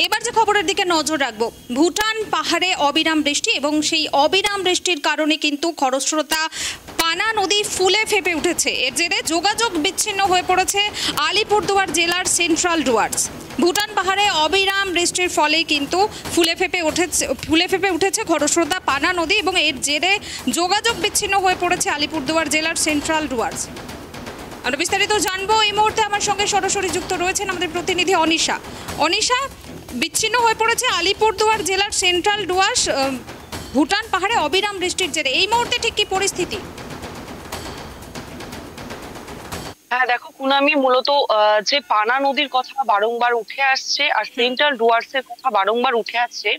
এবার যে খবরের দিকে নজর রাখবো, ভুটান পাহাড়ে অবিরাম বৃষ্টি এবং সেই অবিরাম বৃষ্টির কারণে কিন্তু খরস্রোতা পানা নদী ফুলে ফেপে উঠেছে। এর জেরে যোগাযোগ বিচ্ছিন্ন হয়ে পড়েছে আলিপুরদুয়ার জেলার সেন্ট্রাল ডুয়ার্স। ভুটান পাহাড়ে অবিরাম বৃষ্টির ফলে কিন্তু ফুলে ফেপে উঠেছে খরস্রোতা পানা নদী এবং এর জেরে যোগাযোগ বিচ্ছিন্ন হয়ে পড়েছে আলিপুরদুয়ার জেলার সেন্ট্রাল ডুয়ার্স। আমরা বিস্তারিত জানবো। এই মুহূর্তে আমার সঙ্গে সরাসরি যুক্ত রয়েছেন আমাদের প্রতিনিধি অনিশা। অনিশা, বিচ্ছিন্ন হয়ে পড়েছে আলিপুরদুয়ার জেলার সেন্ট্রাল ডুয়ার্স ভুটান পাহাড়ে অবিরাম বৃষ্টির জেরে। এই মুহূর্তে ঠিক কি পরিস্থিতি? হ্যাঁ দেখো কুনামি, মূলত যে পানা নদীর কথা বারংবার উঠে আসছে আর সেন্ট্রাল ডুয়ার্সের কথা বারংবার উঠে আসছে,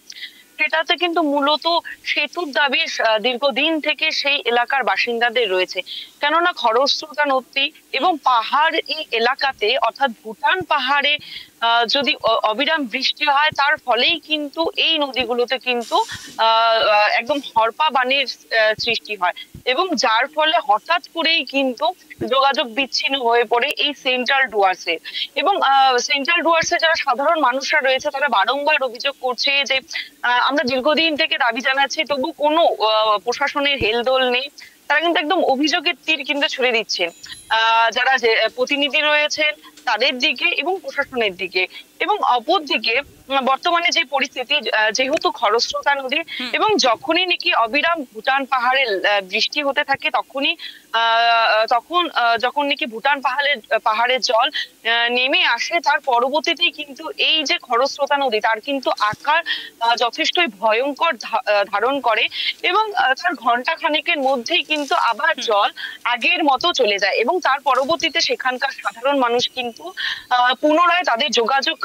সেটাতে কিন্তু মূলত সেতুর দাবি দীর্ঘদিন থেকে সেই এলাকার বাসিন্দাদের রয়েছে। কেননা খরস্রোতা নদী এবং পাহাড় এই এলাকাতে অর্থাৎ ভুটান পাহাড়ে যদি অবিরাম বৃষ্টি হয় তার ফলেই কিন্তু এই নদীগুলোতে কিন্তু একদম হরপা বানের সৃষ্টি হয় এবং যার ফলে হঠাৎ করেই কিন্তু যোগাযোগ বিচ্ছিন্ন হয়ে পড়ে এই সেন্ট্রাল ডুয়ার্সে। এবং সেন্ট্রাল ডুয়ার্সে যারা সাধারণ মানুষরা রয়েছে তারা বারংবার অভিযোগ করছে যে আমরা দীর্ঘদিন থেকে দাবি জানাচ্ছি, তবু কোনো প্রশাসনের হেলদোল নেই। তারা কিন্তু একদম অভিযোগের তীর কিন্তু ছুড়ে দিচ্ছেন যারা প্রতিনিধি রয়েছেন তাদের দিকে এবং প্রশাসনের দিকে। এবং অপর দিকে বর্তমানে যে পরিস্থিতি, যেহেতু খরস্রোতা নদী এবং যখনই নাকি অবিরাম ভুটান পাহাড়ে বৃষ্টি হতে থাকে যখন নাকি ভুটান পাহাড়ের জল নেমে আসে, তার পরবর্তীতেই কিন্তু এই যে খরস্রোতা নদী তার কিন্তু আকার যথেষ্টই ভয়ঙ্কর ধারণ করে এবং তার ঘন্টা খানেকের মধ্যেই কিন্তু আবার জল আগের মতো চলে যায় এবং তার পরবর্তীতে সেখানকার সাধারণ মানুষ কিন্তু পুনরায় তাদের যোগাযোগ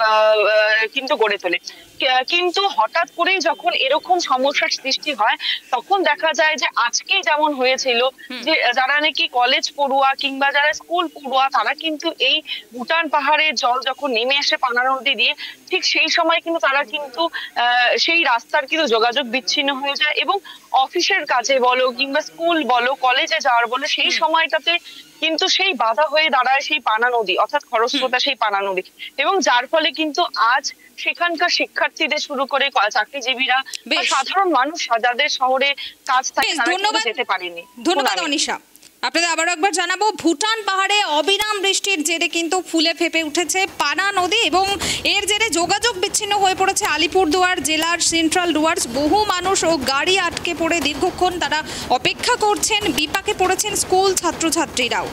কিন্তু গড়ে তোলে। কিন্তু হঠাৎ করেই যখন এরকম সমস্যার সৃষ্টি হয় তখন দেখা যায় যে আজকে যেমন হয়েছিল যে যারা নাকি কলেজ পড়ুয়া কিংবা যারা স্কুল পড়ুয়া তারা কিন্তু এই ভুটান পাহাড়ের জল যখন নেমে আসে পানা নদী দিয়ে, ঠিক সেই সময় কিন্তু তারা কিন্তু সেই রাস্তার কিন্তু যোগাযোগ বিচ্ছিন্ন হয়ে যায় এবং অফিসের কাজে বলো কিংবা স্কুল বলো কলেজে যাওয়ার বলো সেই সময়টাতে কিন্তু সেই বাধা হয়ে দাঁড়ায় সেই পানা নদী অর্থাৎ খরস্রোতা সেই পানা নদী। এবং যার ফলে কিন্তু আজ সেখানকার শিক্ষার্থীদের শুরু করে চাকরিজীবীরা বা সাধারণ মানুষ যাদের শহরে কাজ থাকে তারা কিন্তু যেতে পারেনি। ধন্যবাদ অনিশা। আপনাদের আবার একবার জানাবো, ভুটান পাহাড়ে অবিরাম বৃষ্টির জেরে কিন্তু ফুলে ফেপে উঠেছে পানা নদী এবং এর জেরে যোগাযোগ বিচ্ছিন্ন হয়ে পড়েছে আলিপুরদুয়ার জেলার সেন্ট্রাল ডুয়ার্স। বহু মানুষ ও গাড়ি আটকে পড়ে দীর্ঘক্ষণ তারা অপেক্ষা করছেন, বিপাকে পড়েছেন স্কুল ছাত্রছাত্রীরাও।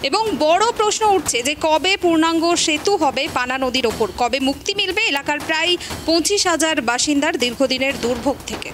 এবং বড় প্রশ্ন উঠছে যে কবে পূর্ণাঙ্গ সেতু হবে পানা নদীর ওপর, কবে মুক্তি মিলবে এলাকার প্রায় 25,000 বাসিন্দার দীর্ঘদিনের দুর্ভোগ থেকে।